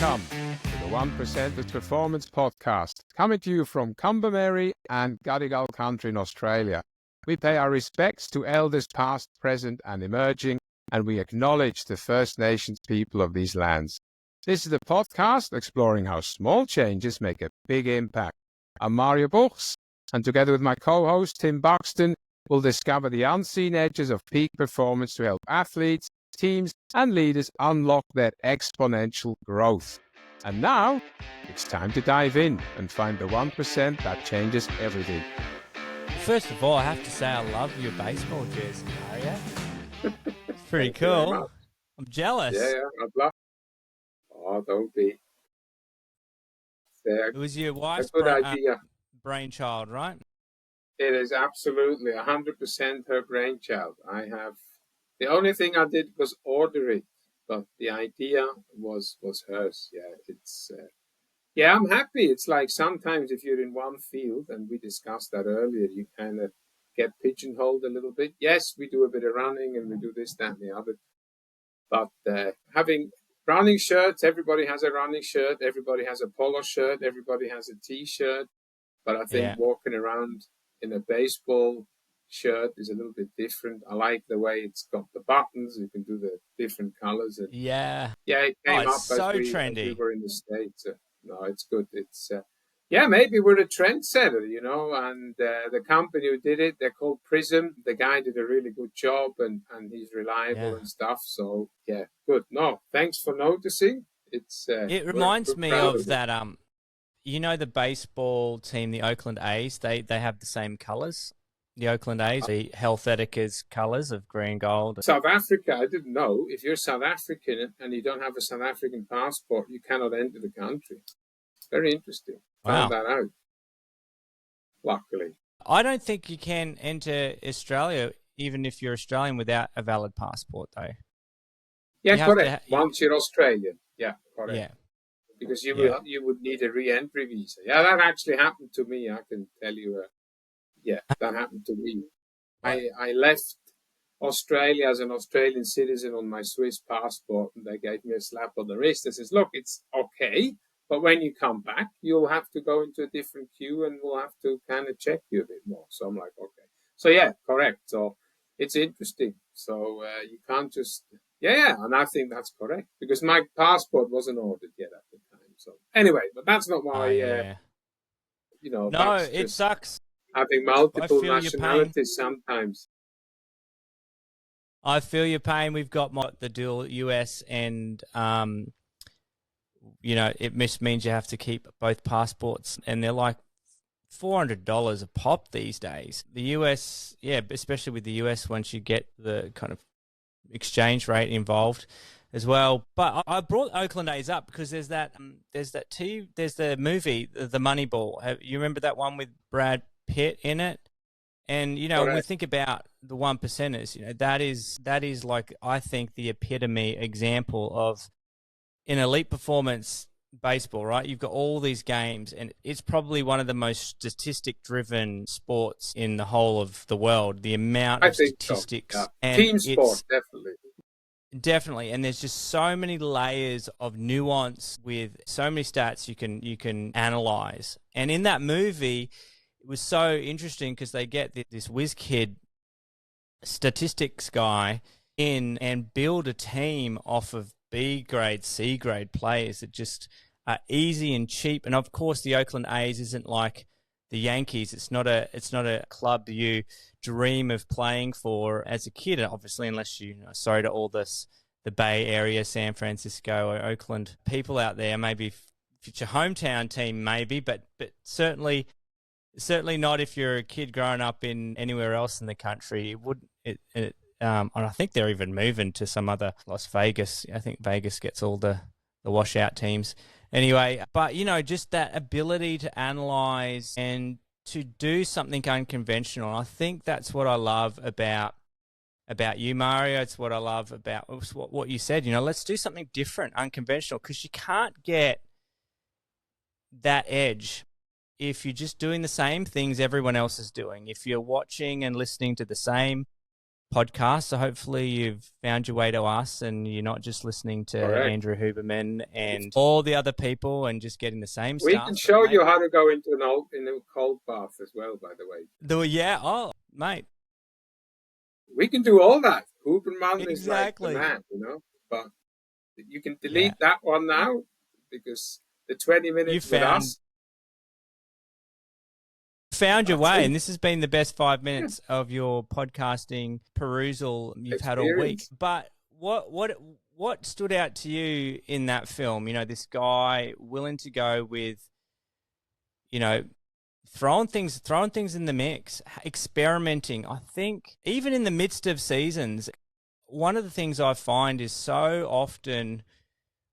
Welcome to the 1% Performance Podcast, coming to you from Combermary and Gadigal country in Australia. We pay our respects to elders past, present and emerging, and we acknowledge the First Nations people of these lands. This is the podcast exploring how small changes make a big impact. I'm Mario Buchs, and together with my co-host Tim Buxton, we'll discover the unseen edges of peak performance to help athletes, teams and leaders unlock their exponential growth. And now, it's time to dive in and find the 1% that changes everything. First of all, I have to say I love your baseball jersey, Mario. It's pretty cool. I'm jealous. Yeah, I'd love. Oh, don't be. It was your wife's a good idea. Brainchild, right? It is absolutely 100% her brainchild. The only thing I did was order it, but the idea was hers. Yeah, I'm happy. It's like sometimes if you're in one field, and we discussed that earlier, you kind of get pigeonholed a little bit. Yes, we do a bit of running and we do this, that, and the other. But having running shirts, everybody has a running shirt, everybody has a polo shirt, everybody has a T-shirt. But I think walking around in a baseball shirt is a little bit different. I like the way it's got the buttons. You can do the different colors. And yeah, it came up so as trendy. we were in the States. No, it's good. It's maybe we're a trendsetter, and the company who did it, they're called Prism. The guy did a really good job, and he's reliable and stuff. So yeah, good. No, thanks for noticing. It reminds me of that. The baseball team, the Oakland A's. They have the same colors. The Oakland A's, the Helvetica's colours of green, gold. South Africa, I didn't know. If you're South African and you don't have a South African passport, you cannot enter the country. Very interesting. Found that out. Luckily. I don't think you can enter Australia, even if you're Australian, without a valid passport, though. Yeah, correct. Once you're Australian. Yeah, correct. Yeah. Because you would need a re-entry visa. Yeah, that actually happened to me. I can tell you. That happened to me. I left Australia as an Australian citizen on my Swiss passport, and they gave me a slap on the wrist. They says, look, it's okay, but when you come back, you'll have to go into a different queue and we'll have to kind of check you a bit more. So I'm like, okay. So yeah, correct. So it's interesting. So you can't just... Yeah, and I think that's correct, because my passport wasn't ordered yet at the time. So anyway, but that's not why, No, it sucks. Having multiple nationalities sometimes. I feel your pain. We've got the dual US and, it just means you have to keep both passports, and they're like $400 a pop these days. The US, especially with the US, once you get the kind of exchange rate involved as well. But I brought Oakland A's up because there's the movie, The Moneyball. You remember that one with Brad Pitt in it? And when we think about the 1%ers, that is like, I think, the epitome example of an elite performance baseball, right? You've got all these games, and it's probably one of the most statistic-driven sports in the whole of the world. The amount of statistics. So. Yeah. And team sport, definitely. And there's just so many layers of nuance with so many stats you can analyze. And in that movie, it was so interesting because they get this whiz kid statistics guy in and build a team off of B grade, C grade players that just are easy and cheap. And of course, the Oakland A's isn't like the Yankees. It's not a club you dream of playing for as a kid, obviously, unless sorry to all the Bay Area, San Francisco or Oakland people out there. Maybe if it's your hometown team, maybe, but certainly not if you're a kid growing up in anywhere else in the country. It wouldn't. And I think they're even moving to some other Las Vegas. I think Vegas gets all the washout teams. Anyway, but, just that ability to analyze and to do something unconventional. I think that's what I love about you, Mario. It's what I love about what you said. Let's do something different, unconventional, because you can't get that edge if you're just doing the same things everyone else is doing. If you're watching and listening to the same podcast. So hopefully you've found your way to us and you're not just listening to Correct. Andrew Huberman and all the other people and just getting the same We stuff. can show you how to go into in a cold bath as well, by the way. Yeah. Oh, mate. We can do all that. Huberman is like the Exactly. man, But you can Yeah. delete that one now because the 20 You minutes with us, found your that's way, it. and this has been the best 5 Yeah. minutes of your podcasting perusal you've had all week. Experience. But what stood out to you in that film? This guy willing to go with, throwing things in the mix, experimenting. I think even in the midst of seasons, one of the things I find is so often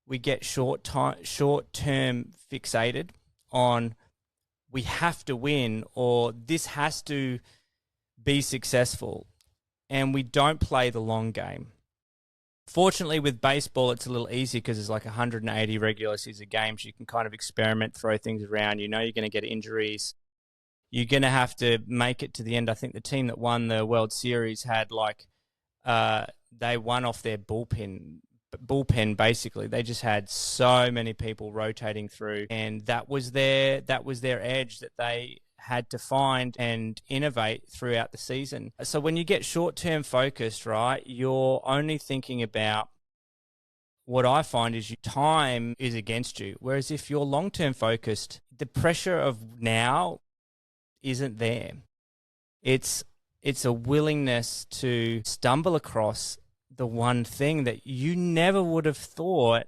we get short-term fixated on we have to win or this has to be successful, and we don't play the long game. Fortunately, with baseball, it's a little easier because there's like 180 regular season games. You can kind of experiment, throw things around. You're going to get injuries. You're going to have to make it to the end. I think the team that won the World Series had they won off their bullpen basically. They just had so many people rotating through, and that was their edge that they had to find and innovate throughout the season. So when you get short-term focused, right, you're only thinking about what I find is your time is against you. Whereas if you're long-term focused, the pressure of now isn't there. It's a willingness to stumble across the one thing that you never would have thought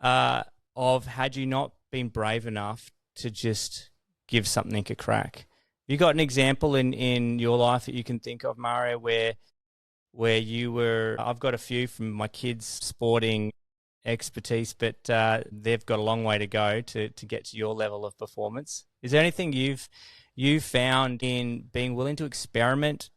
of had you not been brave enough to just give something a crack. You got an example in your life that you can think of, Mario, where you were? I've got a few from my kids' sporting expertise, but they've got a long way to go to get to your level of performance. Is there anything you've found in being willing to experiment,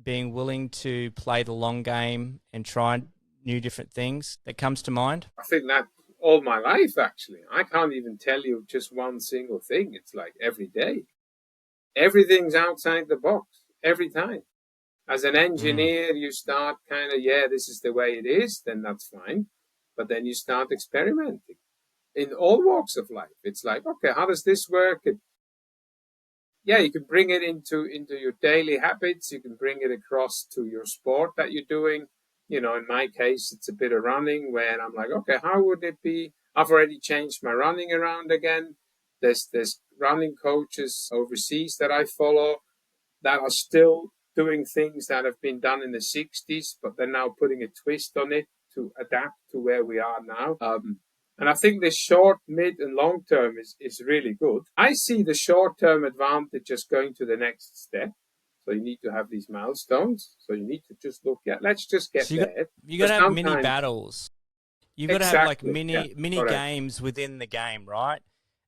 being willing to play the long game and try new different things that comes to mind? I think that all my life, actually. I can't even tell you just one single thing. It's like every day. Everything's outside the box, every time. As an engineer, you start kind of, this is the way it is, then that's fine. But then you start experimenting in all walks of life. It's like, okay, how does this work? You can bring it into your daily habits. You can bring it across to your sport that you're doing. In my case, it's a bit of running where I'm like, okay, how would it be? I've already changed my running around again. There's running coaches overseas that I follow that are still doing things that have been done in the 60s, but they're now putting a twist on it to adapt to where we are now. And I think this short, mid, and long term is really good. I see the short term advantage just going to the next step. So you need to have these milestones. So you need to just look at, let's just get So there. you got to have mini battles. You've got to have like Exactly. mini Correct. games within the game, right?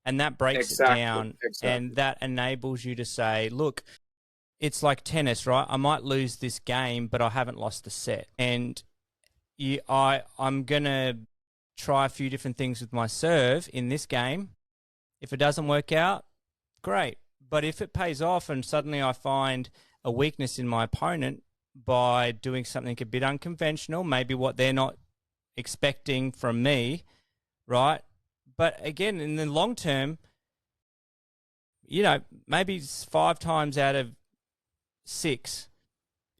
And that breaks it Exactly. down, Exactly. and that enables you to say, look, it's like tennis, right? I might lose this game, but I haven't lost the set. And I'm going to try a few different things with my serve in this game. If it doesn't work out, great. But if it pays off and suddenly I find a weakness in my opponent by doing something a bit unconventional, maybe what they're not expecting from me, right? But again, in the long term, maybe 5 times out of 6,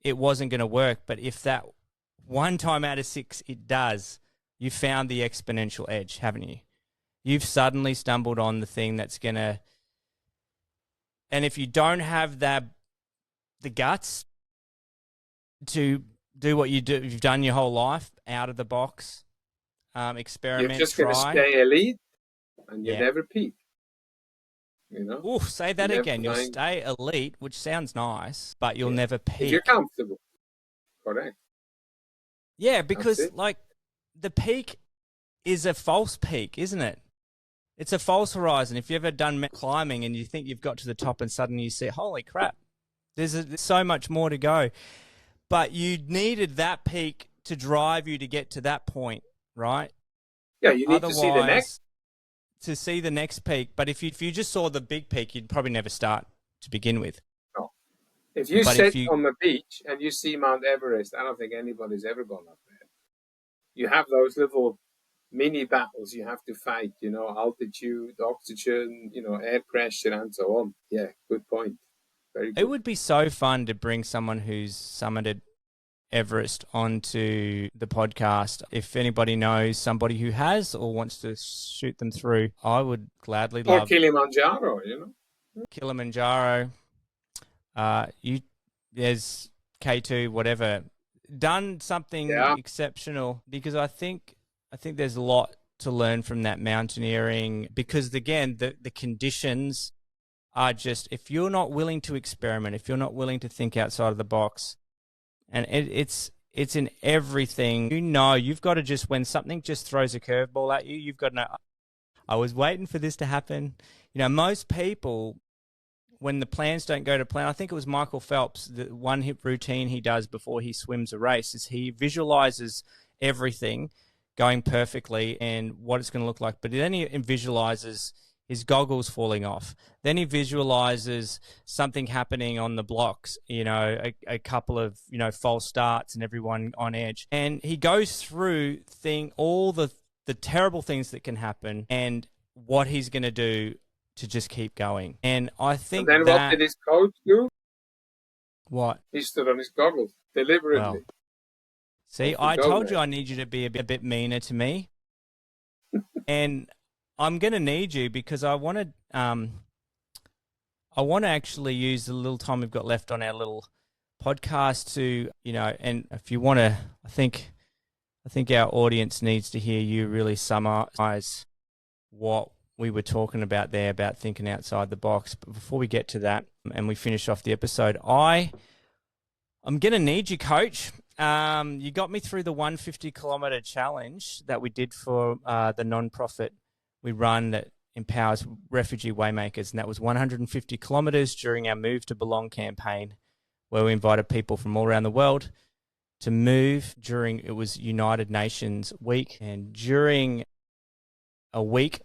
it wasn't going to work. But if that 1 time out of 6 it does, you found the exponential edge, haven't you? You've suddenly stumbled on the thing that's going to... And if you don't have the guts to do what you've done your whole life, out of the box, experiment, you're just going to stay elite and you never peak. Ooh, say that again. You'll stay elite, which sounds nice, but you'll never peak. If you're comfortable. Correct. Yeah, because like the peak is a false peak, isn't it? It's a false horizon. If you've ever done climbing and you think you've got to the top and suddenly you see, holy crap, there's so much more to go. But you needed that peak to drive you to get to that point, right? Yeah, you need to see the next. To see the next peak. But if you just saw the big peak, you'd probably never start to begin with. No. If you But if sit you, on the beach and you see Mount Everest, I don't think anybody's ever gone up there. You have those little mini battles you have to fight, altitude, oxygen, air pressure, and so on. Yeah, good point. Very it good. would be so fun to bring someone who's summited Everest onto the podcast. If anybody knows somebody who has or wants to shoot them through, I would gladly Or love Kilimanjaro. Kilimanjaro. You there's K2, whatever. Done something Yeah. exceptional because I think there's a lot to learn from that mountaineering because again the conditions are just if you're not willing to experiment, if you're not willing to think outside of the box, and it's in everything. You've got to just when something just throws a curveball at you, you've got to know. I was waiting for this to happen. Most people when the plans don't go to plan, I think it was Michael Phelps, the one hip routine he does before he swims a race is he visualizes everything going perfectly and what it's going to look like. But then he visualizes his goggles falling off. Then he visualizes something happening on the blocks, a couple of, false starts and everyone on edge. And he goes through all the terrible things that can happen and what he's going to do to just keep going. And I And think then what did his coach do? What? He stood on his goggles deliberately. Well, see, I told you I need you to be a bit meaner to me. And I'm going to need you because I want to actually use the little time we've got left on our little podcast to, and if you want to, I think our audience needs to hear you really summarize what we were talking about there about thinking outside the box. But before we get to that and we finish off the episode, I'm going to need you, Coach. You got me through the 150-kilometer challenge that we did for the non-profit we run that empowers refugee waymakers, and that was 150 kilometers during our Move to Belong campaign, where we invited people from all around the world to move during, it was United Nations Week, and during a week,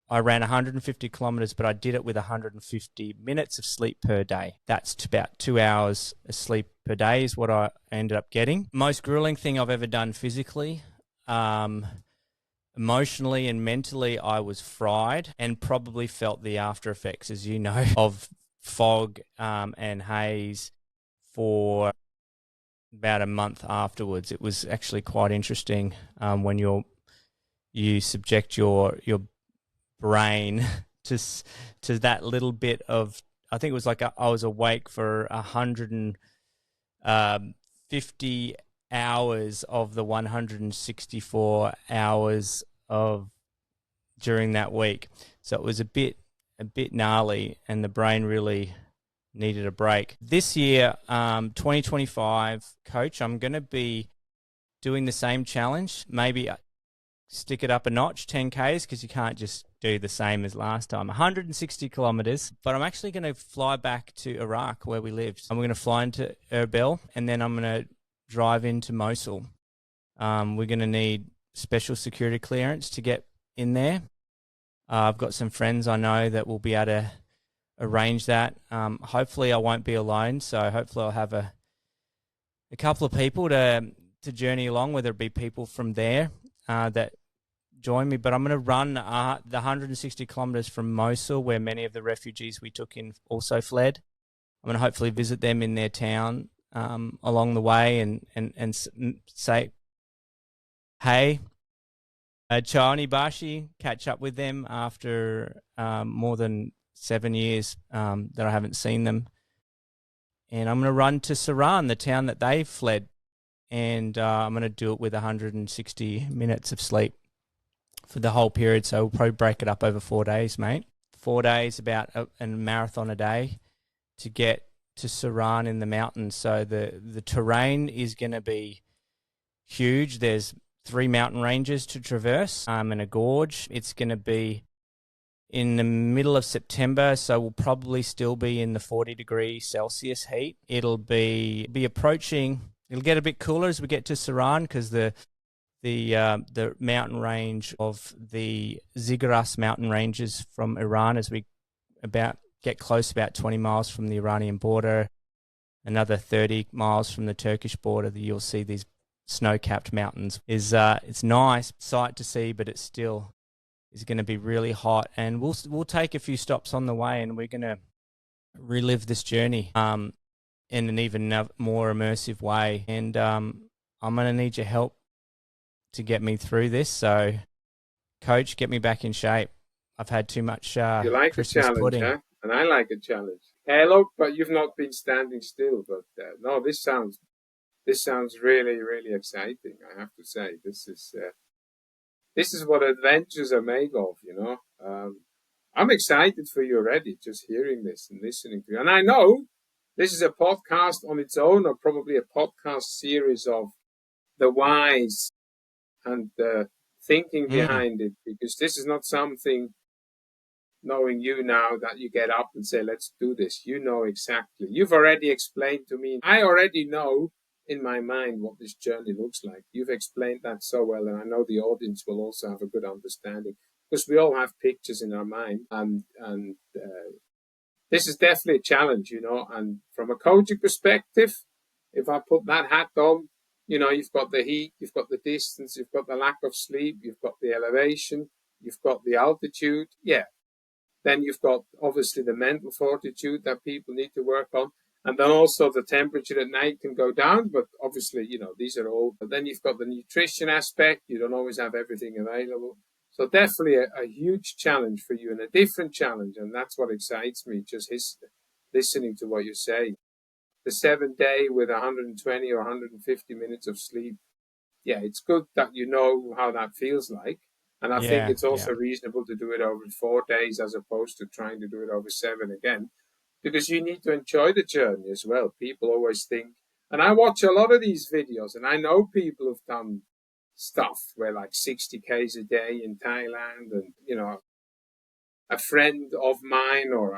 I ran 150 kilometers, but I did it with 150 minutes of sleep per day. That's about 2 hours of sleep per day is what I ended up getting. Most grueling thing I've ever done physically. Emotionally and mentally, I was fried and probably felt the after effects, as you know, of fog and haze for about a month afterwards. It was actually quite interesting when you subject your brain to that little bit of, I think it was like I was awake for 150 hours of the 164 hours of during that week. So it was a bit gnarly, and the brain really needed a break. This year, 2025, Coach, I'm going to be doing the same challenge, maybe stick it up a notch, 10Ks, because you can't just do the same as last time. 160 kilometers, but I'm actually going to fly back to Iraq where we lived. I'm going to fly into Erbil, and then I'm going to drive into Mosul. We're going to need special security clearance to get in there. I've got some friends I know that will be able to arrange that. Hopefully I won't be alone, so hopefully I'll have a couple of people to journey along, whether it be people from there that join me. But I'm going to run the 160 kilometers from Mosul, where many of the refugees we took in also fled. I'm going to hopefully visit them in their town along the way and say, hey, Chani Bashi, catch up with them after more than 7 years that I haven't seen them. And I'm going to run to Saran, the town that they fled, and I'm going to do it with 160 minutes of sleep for the whole period. So we'll probably break it up over 4 days, mate. 4 days, about a marathon a day to get to Saran in the mountains. So the terrain is going to be huge. There's 3 mountain ranges to traverse and a gorge. It's going to be in the middle of September, so we'll probably still be in the 40-degree-Celsius heat. It'll be approaching. It'll get a bit cooler as we get to Saran because the mountain range of the Ziggurat mountain ranges from Iran as we about get close about 20 miles from the Iranian border, another 30 miles from the Turkish border, that you'll see these snow-capped mountains. It's nice sight to see, but it still is going to be really hot. And we'll take a few stops on the way, and we're going to relive this journey in an even more immersive way. And I'm going to need your help to get me through this. So, Coach, get me back in shape. I've had too much You like Christmas a challenge, pudding. huh? And I like a challenge. Hey, look, but you've not been standing still. But no, this sounds really, really exciting. I have to say, this is what adventures are made of. I'm excited for you already, just hearing this and listening to you. And I know this is a podcast on its own, or probably a podcast series of the whys and the thinking behind it, because this is not something, knowing you now, that you get up and say, let's do this. You know exactly. You've already explained to me. I already know in my mind what this journey looks like. You've explained that so well, and I know the audience will also have a good understanding, because we all have pictures in our mind, and this is definitely a challenge, and from a coaching perspective, if I put that hat on, you've got the heat, you've got the distance, you've got the lack of sleep, you've got the elevation, you've got the altitude. Yeah. Then you've got obviously the mental fortitude that people need to work on. And then also the temperature at night can go down, but obviously, these are all. But then you've got the nutrition aspect. You don't always have everything available. So definitely a huge challenge for you, and a different challenge. And that's what excites me, just listening to what you say. The 7-day with 120 or 150 minutes of sleep. Yeah, it's good that you know how that feels like. And I think it's also reasonable to do it over 4 days as opposed to trying to do it over 7 again, because you need to enjoy the journey as well. People always think, and I watch a lot of these videos, and I know people who've done stuff where like 60 Ks a day in Thailand, and, a friend of mine or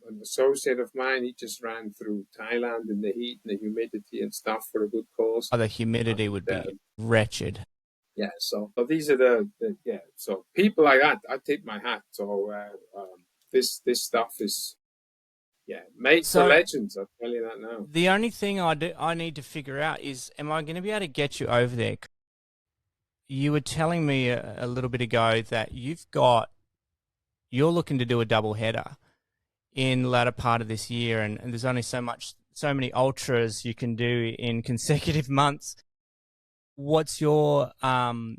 an associate of mine, he just ran through Thailand in the heat and the humidity and stuff for a good cause. Oh, the humidity would be wretched. Yeah, so these are so people like that, I tip my hat. So this stuff is made for legends. I'll tell you that now. The only thing I need to figure out is, am I going to be able to get you over there? You were telling me a little bit ago that you're looking to do a double header in the latter part of this year, and there's only so many ultras you can do in consecutive months. What's your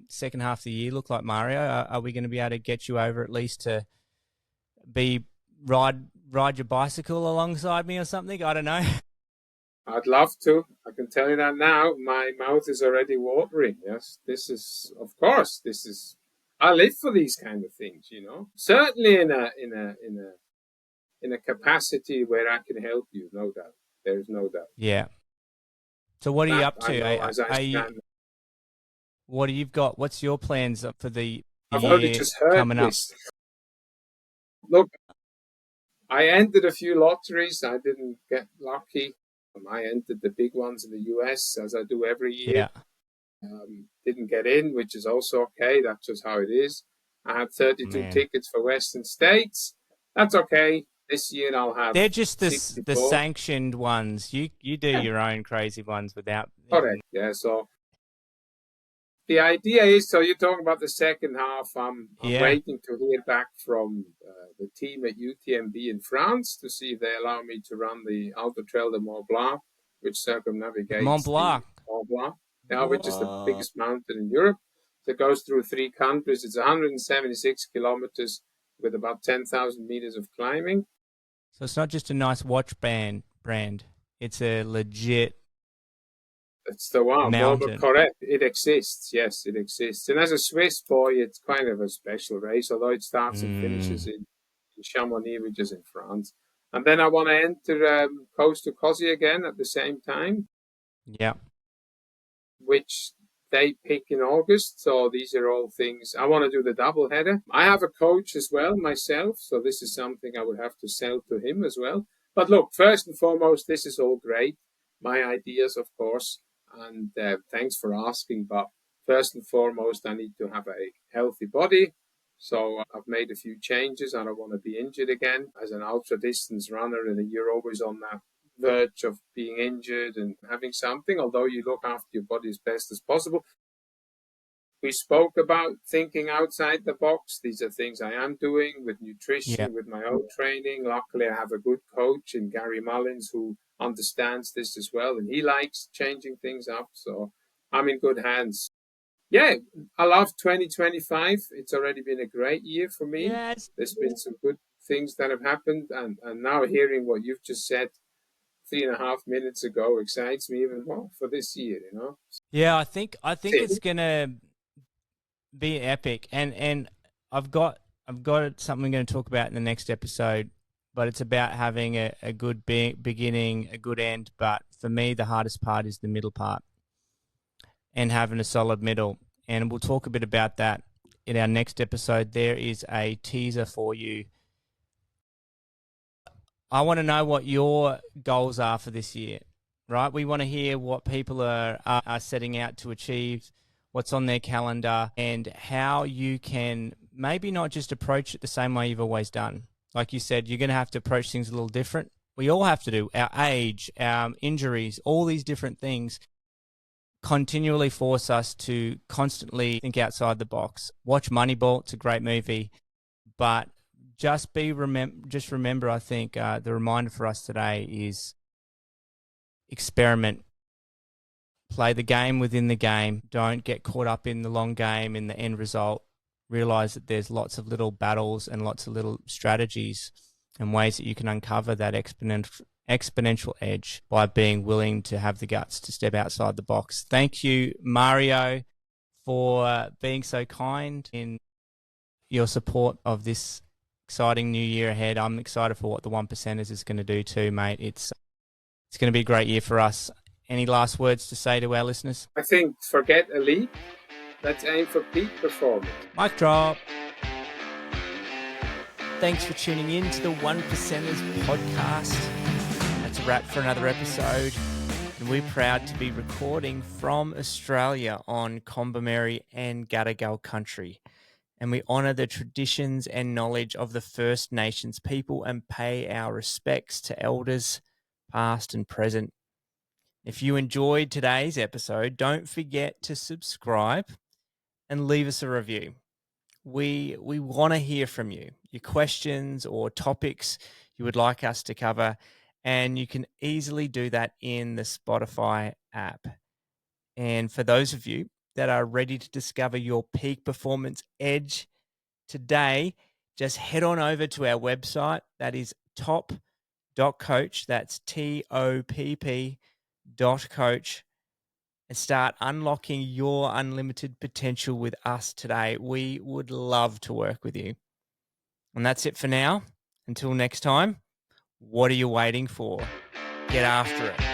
second half of the year look like, Mario? Are we going to be able to get you over at least to ride your bicycle alongside me or something? I don't know. I'd love to. I can tell you that now. My mouth is already watering. Yes, this is, of course, I live for these kind of things. Certainly in a capacity where I can help you. No doubt. There's no doubt. Yeah. So what are you up to? What do you've got? What's your plans for the I've year only just heard coming up? Look, I entered a few lotteries. I didn't get lucky. I entered the big ones in the US, as I do every year. Yeah. Didn't get in, which is also okay. That's just how it is. I had 32 tickets for Western States. That's okay. This year I'll have. They're just the sanctioned ones. You do your own crazy ones without. Correct. Yeah. So the idea is, so you're talking about the second half. I'm waiting to hear back from the team at UTMB in France to see if they allow me to run the Ultra Trail de Mont Blanc, which circumnavigates Mont Blanc. Mont Blanc, which is the biggest mountain in Europe. It goes through 3 countries. It's 176 kilometers with about 10,000 meters of climbing. So it's not just a nice watch brand. It's a legit. It's the one. Mountain. Correct. It exists. Yes, it exists. And as a Swiss boy, it's kind of a special race, although it starts and finishes in Chamonix, which is in France. And then I want to enter Coast to Cozy again at the same time. Yeah. Which they pick in August. So these are all things. I want to do the double header. I have a coach as well myself. So this is something I would have to sell to him as well. But look, first and foremost, this is all great. My ideas, of course. And thanks for asking. But first and foremost, I need to have a healthy body. So I've made a few changes. I don't want to be injured again. As an ultra distance runner, and you're always on that verge of being injured and having something, although you look after your body as best as possible. We spoke about thinking outside the box. These are things I am doing with nutrition, with my own training. Luckily, I have a good coach in Gary Mullins who understands this as well, and he likes changing things up. So I'm in good hands. Yeah, I love 2025. It's already been a great year for me. Yes. There's been some good things that have happened, and now hearing what you've just said 3.5 minutes ago excites me even more for this year, you know? Yeah, I think it's gonna be epic, and I've got something I'm going to talk about in the next episode, but it's about having a good beginning, a good end. But for me, the hardest part is the middle part, and having a solid middle. And we'll talk a bit about that in our next episode. There is a teaser for you. I want to know what your goals are for this year, right? We want to hear what people are setting out to achieve, what's on their calendar, and how you can maybe not just approach it the same way you've always done. Like you said, you're going to have to approach things a little different. We all have to do. Our age, our injuries, all these different things continually force us to constantly think outside the box. Watch Moneyball. It's a great movie. But just remember, I think the reminder for us today is experiment. Play the game within the game. Don't get caught up in the long game, in the end result. Realize that there's lots of little battles and lots of little strategies and ways that you can uncover that exponential edge by being willing to have the guts to step outside the box. Thank you, Mario, for being so kind in your support of this exciting new year ahead. I'm excited for what the 1%ers is going to do too, mate. It's going to be a great year for us. Any last words to say to our listeners? I think forget elite. Let's aim for peak performance. Mic drop. Thanks for tuning in to the 1%ers podcast. That's a wrap for another episode. And we're proud to be recording from Australia on Kombumerri and Gadigal country. And we honour the traditions and knowledge of the First Nations people and pay our respects to elders, past and present. If you enjoyed today's episode, don't forget to subscribe and leave us a review. We want to hear from you, your questions or topics you would like us to cover, and you can easily do that in the Spotify app. And for those of you that are ready to discover your peak performance edge today, just head on over to our website. That is top.coach. That's TOPP.coach. And start unlocking your unlimited potential with us today. We would love to work with you. And that's it for now. Until next time, what are you waiting for? Get after it.